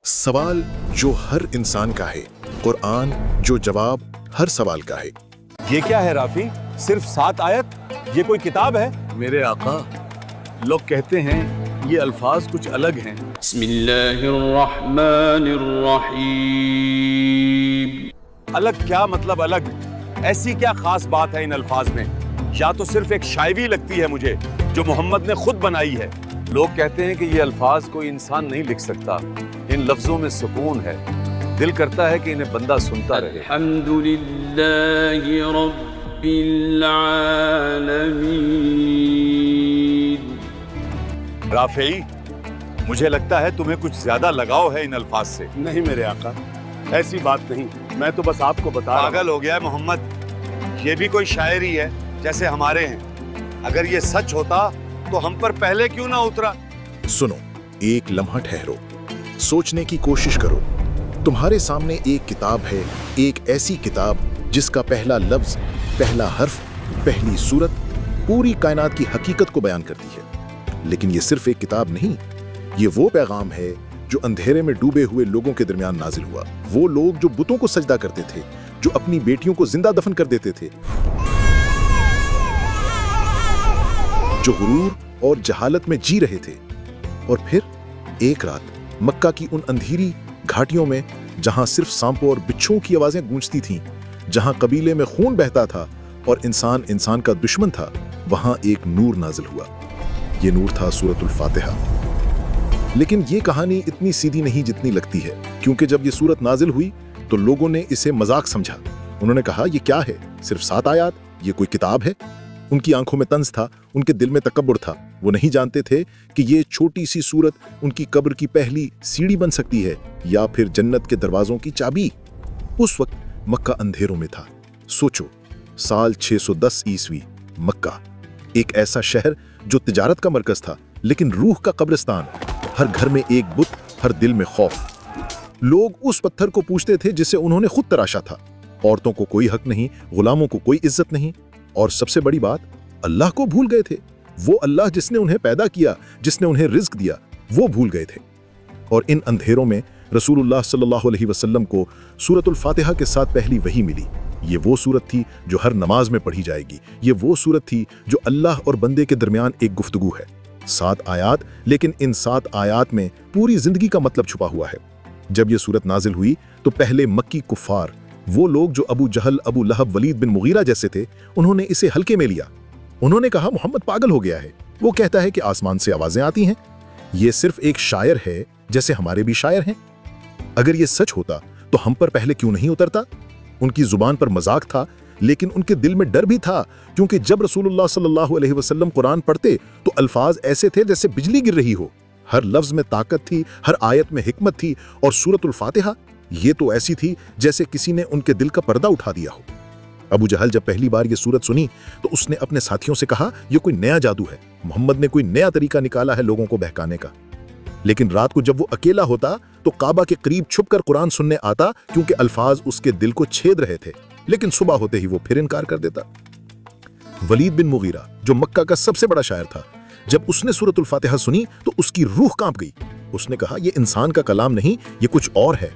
सवाल जो हर इंसान का है, कुरान जो जवाब हर सवाल का है। ये क्या है राफी? सिर्फ 7 आयत? ये कोई किताब है? मेरे आका, लोग कहते हैं ये अल्फाज कुछ अलग हैं। बिस्मिल्लाहिर्रहमानिर्रहीम। अलग क्या मतलब अलग? ऐसी क्या खास बात है इन अल्फाज में? या तो सिर्फ एक शायरी लगती है मुझे जो मोहम्मद ने खुद बनाई है। लोग कहते हैं कि ये अल्फाज कोई इंसान नहीं लिख सकता। इन लफ्जों में सुकून है, दिल करता है कि इन्हें बंदा सुनता रहे। अल्हम्दुलिल्लाहि रब्बिल आलमीन। राफी, मुझे लगता है तुम्हें कुछ ज्यादा लगाव है इन अल्फाज से। नहीं मेरे आका, ऐसी बात नहीं, मैं तो बस आपको बता रहा हूं। पागल हो गया है मोहम्मद। ये भी कोई शायरी है जैसे हमारे हैं। अगर ये सच होता तो हम पर पहले क्यों ना उतरा? सुनो, एक लम्हा ठहरो, सोचने की कोशिश करो। तुम्हारे सामने एक किताब है, एक ऐसी किताब जिसका पहला लफ्ज, पहला हर्फ, पहली सूरत पूरी कायनात की हकीकत को बयान करती है। लेकिन ये सिर्फ एक किताब नहीं, ये वो पैगाम है जो अंधेरे में डूबे हुए लोगों के दरमियान नाजिल हुआ। वो लोग जो बुतों को सजदा करते थे, जो अपनी बेटियों को जिंदा दफन कर देते थे, जो गुरूर और जहालत में जी रहे थे। और फिर एक रात मक्का की उन अंधेरी घाटियों में, जहां सिर्फ सांपों और बिच्छुओं की आवाजें गूंजती थीं, जहां कबीले में खून बहता था और इंसान इंसान का दुश्मन था, वहां एक नूर नाजिल हुआ। ये नूर था सूरतुल फातिहा। लेकिन ये कहानी इतनी सीधी नहीं जितनी लगती है, क्योंकि जब ये सूरत नाजिल हुई तो लोगों ने इसे मजाक समझा। उन्होंने कहा, ये क्या है, सिर्फ 7 आयत, ये कोई किताब है? उनकी आंखों में तंज था, उनके दिल में तकब्बुर था। वो नहीं जानते थे कि ये छोटी सी सूरत उनकी कब्र की पहली सीढ़ी बन सकती है, या फिर जन्नत के दरवाजों की चाबी। उस वक्त मक्का अंधेरों में था। सोचो, साल 610 ईस्वी, मक्का, एक ऐसा शहर जो तिजारत का मरकज था, लेकिन रूह का कब्रिस्तान। हर घर में एक बुत, हर दिल में खौफ। लोग उस पत्थर को पूछते थे जिसे उन्होंने खुद तराशा था। औरतों को कोई हक नहीं, गुलामों को कोई इज्जत नहीं, और सबसे बड़ी बात, अल्लाह को भूल गए थे। वो अल्लाह जिसने उन्हें पैदा किया, जिसने उन्हें रिज्क दिया, वो भूल गए थे। और इन अंधेरों में रसूलुल्लाह सल्लल्लाहु अलैहि वसल्लम को सूरतुल फातिहा के साथ पहली वही मिली। ये वो सूरत थी जो हर नमाज में पढ़ी जाएगी। ये वो सूरत थी जो अल्लाह और बंदे के दरमियान एक गुफ्तगू है। 7 आयात, लेकिन इन 7 आयात में पूरी जिंदगी का मतलब छुपा हुआ है। जब ये सूरत नाजिल हुई तो पहले मक्की कुफार, वो लोग जो अबू जहल, अबू लहब, वलीद बिन मुगीरा जैसे थे, उन्होंने इसे हल्के में लिया। उन्होंने कहा, मोहम्मद पागल हो गया है, वो कहता है कि आसमान से आवाजें आती हैं। ये सिर्फ एक शायर है जैसे हमारे भी शायर हैं। अगर ये सच होता तो हम पर पहले क्यों नहीं उतरता? उनकी जुबान पर मजाक था, लेकिन उनके दिल में डर भी था, क्योंकि जब रसूलुल्लाह सल्लल्लाहु अलैहि वसल्लम कुरान पढ़ते तो अल्फाज ऐसे थे जैसे बिजली गिर रही हो। हर लफ्ज में ताकत थी, हर आयत में हिकमत थी। और सूरतुल फातिहा, ये तो ऐसी थी जैसे किसी ने उनके दिल का पर्दा उठा दिया हो। अबू जहल जब पहली बार ये सूरत सुनी तो उसने अपने साथियों से कहा, यह कोई नया जादू है, मोहम्मद ने कोई नया तरीका निकाला है लोगों को बहकाने का। लेकिन रात को जब वो अकेला होता तो काबा के करीब छुपकर कुरान सुनने आता, क्योंकि अल्फाज उसके दिल को छेद रहे थे। लेकिन सुबह होते ही वो फिर इनकार कर देता। वलीद बिन मुगीरा, जो मक्का का सबसे बड़ा शायर था, जब उसने सूरतुल फातिहा सुनी तो उसकी रूह कांप गई। उसने कहा, यह इंसान का कलाम नहीं, ये कुछ और है।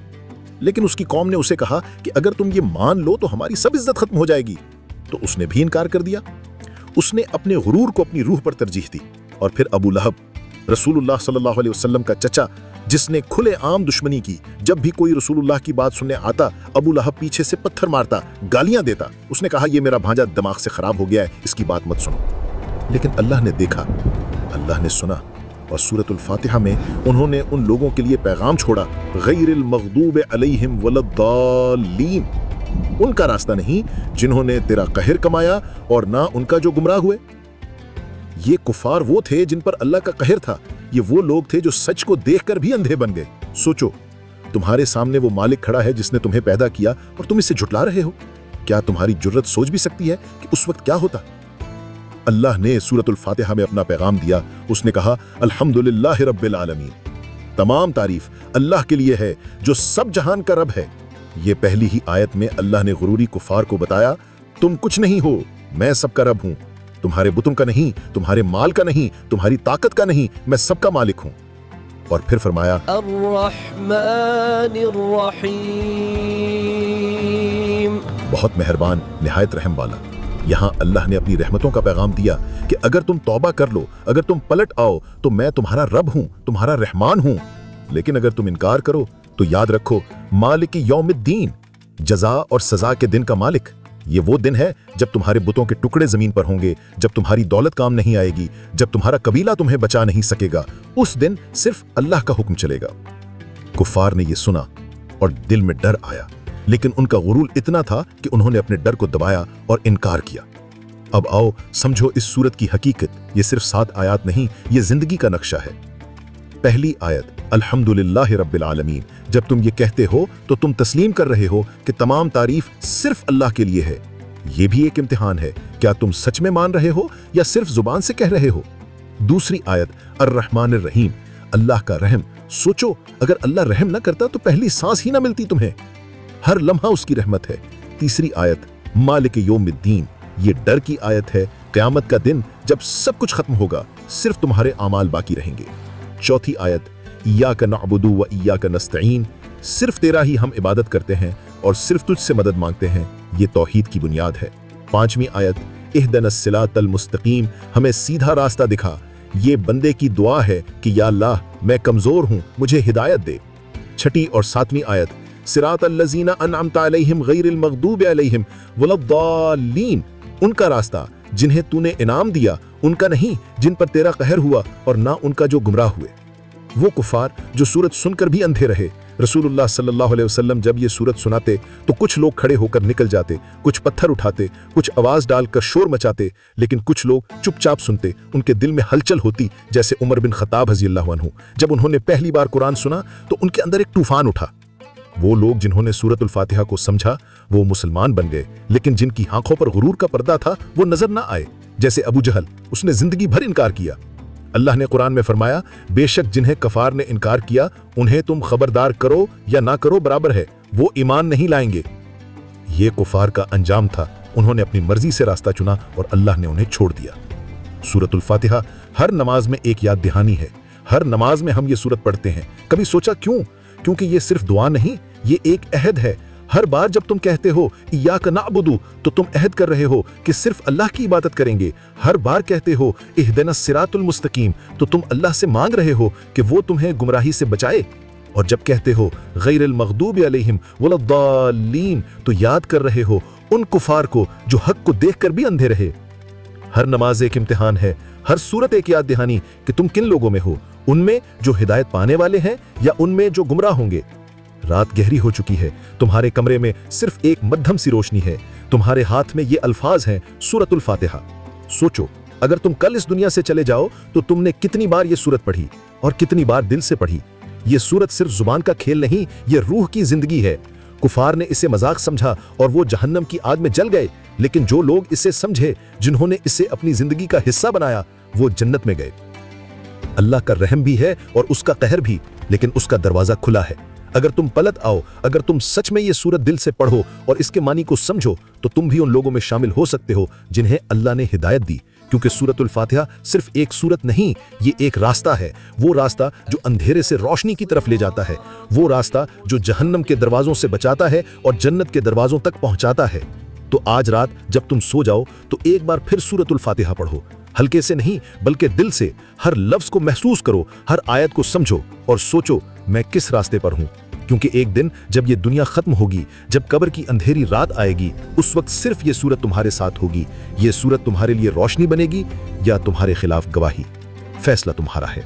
लेकिन उसकी कौम ने उसे कहा कि अगर तुम ये मान लो तो हमारी सब इज्जत खत्म हो जाएगी। तो उसने भी इनकार कर दिया। उसने अपने गुरूर को अपनी रूह पर तरजीह दी। और फिर अबू लहब, रसूलुल्लाह सल्लल्लाहु अलैहि वसल्लम का चचा, जिसने खुले आम दुश्मनी की। जब भी कोई रसूलुल्लाह की बात सुनने आता, अबू लहब पीछे से पत्थर मारता, गालियां देता। उसने कहा, यह मेरा भांजा दिमाग से खराब हो गया है, इसकी बात मत सुनो। लेकिन अल्लाह ने देखा, अल्लाह ने सुना, और सूरतुल फातिहा में उन्होंने उन लोगों के लिए पैगाम छोड़ा, गैरिल मग़दूब अलैहिम वलद्दालीन, उनका रास्ता नहीं जिन्होंने तेरा कहर कमाया, और ना उनका जो गुमराह हुए। ये कुफार वो थे जिन पर अल्लाह का कहर था। ये वो लोग थे जो सच को देखकर भी अंधे बन गए। सोचो, तुम्हारे सामने वो मालिक खड़ा है जिसने तुम्हें पैदा किया, और तुम इसे झुटला रहे हो। क्या तुम्हारी जुर्रत सोच भी सकती है कि उस वक्त क्या होता? अल्लाह ने सूरतुल फातिहा में अपना पैगाम दिया। उसने कहा, अल्हम्दुलिल्लाहि रब्बिल आलमीन, तमाम तारीफ अल्लाह के लिए है जो सब जहान का रब है। ये पहली ही आयत में अल्लाह ने गुरूरी कुफार को बताया, तुम कुछ नहीं हो, मैं सबका रब हूं। तुम्हारे बुतों का नहीं, तुम्हारे माल का नहीं, तुम्हारी ताकत का नहीं, मैं सबका मालिक हूं। اور پھر فرمایا الرحمن الرحیم، بہت مہربان نہایت رحم والا۔ یہاں اللہ نے اپنی رحمتوں کا پیغام دیا کہ اگر تم توبہ کر لو، اگر تم پلٹ آؤ تو میں تمہارا رب ہوں، تمہارا رحمان ہوں۔ لیکن اگر تم انکار کرو تو یاد رکھو مالک یوم الدین، جزا اور سزا کے دن کا مالک۔ یہ وہ دن ہے جب تمہارے بتوں کے ٹکڑے زمین پر ہوں گے، جب تمہاری دولت کام نہیں آئے گی، جب تمہارا قبیلہ تمہیں بچا نہیں سکے گا۔ اس دن صرف اللہ کا حکم چلے گا۔ کفار نے یہ سنا اور دل میں ڈر آیا، لیکن ان کا غرور اتنا تھا کہ انہوں نے اپنے ڈر کو دبایا اور انکار کیا۔ اب آؤ سمجھو اس سورت کی حقیقت۔ یہ صرف 7 آیات نہیں، یہ زندگی کا نقشہ ہے۔ پہلی آیت الحمدللہ رب العالمین۔ جب تم یہ کہتے ہو تو تم تسلیم کر رہے ہو کہ تمام تعریف صرف اللہ کے لیے ہے۔ یہ بھی ایک امتحان ہے، کیا تم سچ میں مان رہے ہو یا صرف زبان سے کہہ رہے ہو؟ دوسری آیت الرحمن الرحیم، اللہ کا رحم۔ سوچو اگر اللہ رحم نہ کرتا تو پہلی سانس ہی نہ ملتی تمہیں، ہر لمحہ اس کی رحمت ہے۔ تیسری آیت مالک یوم الدین، یہ ڈر کی آیت ہے، قیامت کا دن جب سب کچھ ختم ہوگا، صرف تمہارے اعمال باقی رہیں گے۔ چوتھی آیت ایاک نعبد و ایاک نستعین، صرف تیرا ہی ہم عبادت کرتے ہیں اور صرف تجھ سے مدد مانگتے ہیں، یہ توحید کی بنیاد ہے۔ پانچویں آیت اہدنا الصراط المستقیم، ہمیں سیدھا راستہ دکھا۔ یہ بندے کی دعا ہے کہ یا اللہ میں کمزور ہوں، مجھے ہدایت دے۔ چھٹی اور ساتویں آیت صراط الذین انعمت علیہم غیر المغضوب علیہم ولا الضالین، ان کا راستہ جنہیں تو نے انعام دیا، ان کا نہیں جن پر تیرا قہر ہوا، اور نہ ان کا جو گمراہ ہوئے۔ وہ کفار جو سورت سن کر بھی اندھے رہے، رسول اللہ صلی اللہ علیہ وسلم جب یہ سورت سناتے تو کچھ لوگ کھڑے ہو کر نکل جاتے، کچھ پتھر اٹھاتے، کچھ آواز ڈال کر شور مچاتے، لیکن کچھ لوگ چپ چاپ سنتے۔ ان کے دل میں ہلچل ہوتی، جیسے عمر بن خطاب رضی اللہ عنہ جب انہوں نے پہلی بار قرآن سنا تو ان کے اندر ایک طوفان اٹھا۔ وہ لوگ جنہوں نے سورت الفاتحہ کو سمجھا وہ مسلمان بن گئے، لیکن جن کی آنکھوں پر غرور کا پردہ تھا وہ نظر نہ آئے، جیسے ابو جہل، اس نے زندگی بھر انکار کیا۔ اللہ نے قرآن میں فرمایا بے شک جنہیں کفار نے انکار کیا انہیں تم خبردار کرو یا نہ کرو برابر ہے، وہ ایمان نہیں لائیں گے۔ یہ کفار کا انجام تھا، انہوں نے اپنی مرضی سے راستہ چنا اور اللہ نے انہیں چھوڑ دیا۔ سورت الفاتحہ ہر نماز میں ایک یاد دہانی ہے، ہر نماز میں ہم یہ سورت پڑھتے ہیں۔ کبھی سوچا کیوں؟ کیونکہ یہ صرف دعا نہیں، یہ ایک عہد ہے۔ ہر بار جب تم کہتے ہو ایاک نعبد تو تم عہد کر رہے ہو کہ صرف اللہ کی عبادت کریں گے۔ ہر بار کہتے ہو اہدنا الصراط المستقیم تو تم اللہ سے مانگ رہے ہو کہ وہ تمہیں گمراہی سے بچائے۔ اور جب کہتے ہو غیر المغضوب علیہم ولا الضالین تو یاد کر رہے ہو ان کفار کو جو حق کو دیکھ کر بھی اندھے رہے۔ ہر نماز ایک امتحان ہے، ہر سورت ایک یاد دہانی کہ تم کن لوگوں میں ہو، ان میں جو ہدایت پانے والے ہیں یا ان میں جو گمراہ ہوں گے۔ رات گہری ہو چکی ہے، تمہارے کمرے میں صرف ایک مدھم سی روشنی ہے، تمہارے ہاتھ میں یہ الفاظ ہیں سورت الفاتحہ۔ سوچو اگر تم کل اس دنیا سے چلے جاؤ تو تم نے کتنی بار یہ سورت پڑھی اور کتنی بار دل سے پڑھی۔ یہ سورت صرف زبان کا کھیل نہیں، یہ روح کی زندگی ہے۔ کفار نے اسے مذاق سمجھا اور وہ جہنم کی آگ میں جل گئے، لیکن جو لوگ اسے سمجھے، جنہوں نے اسے اپنی زندگی کا حصہ بنایا، وہ جنت میں گئے۔ اللہ کا رحم بھی ہے اور اس کا قہر بھی، لیکن اس کا دروازہ کھلا ہے۔ اگر تم پلٹ آؤ، اگر تم سچ میں یہ سورت دل سے پڑھو اور اس کے معنی کو سمجھو تو تم بھی ان لوگوں میں شامل ہو سکتے ہو جنہیں اللہ نے ہدایت دی، کیونکہ سورت الفاتحہ صرف ایک سورت نہیں، یہ ایک راستہ ہے، وہ راستہ جو اندھیرے سے روشنی کی طرف لے جاتا ہے، وہ راستہ جو جہنم کے دروازوں سے بچاتا ہے اور جنت کے دروازوں تک پہنچاتا ہے۔ تو آج رات جب تم سو جاؤ تو ایک بار پھر سورت الفاتحہ پڑھو، ہلکے سے نہیں بلکہ دل سے، ہر لفظ کو محسوس کرو، ہر آیت کو سمجھو اور سوچو میں کس راستے پر ہوں، کیونکہ ایک دن جب یہ دنیا ختم ہوگی، جب قبر کی اندھیری رات آئے گی، اس وقت صرف یہ سورت تمہارے ساتھ ہوگی۔ یہ سورت تمہارے لیے روشنی بنے گی یا تمہارے خلاف گواہی، فیصلہ تمہارا ہے۔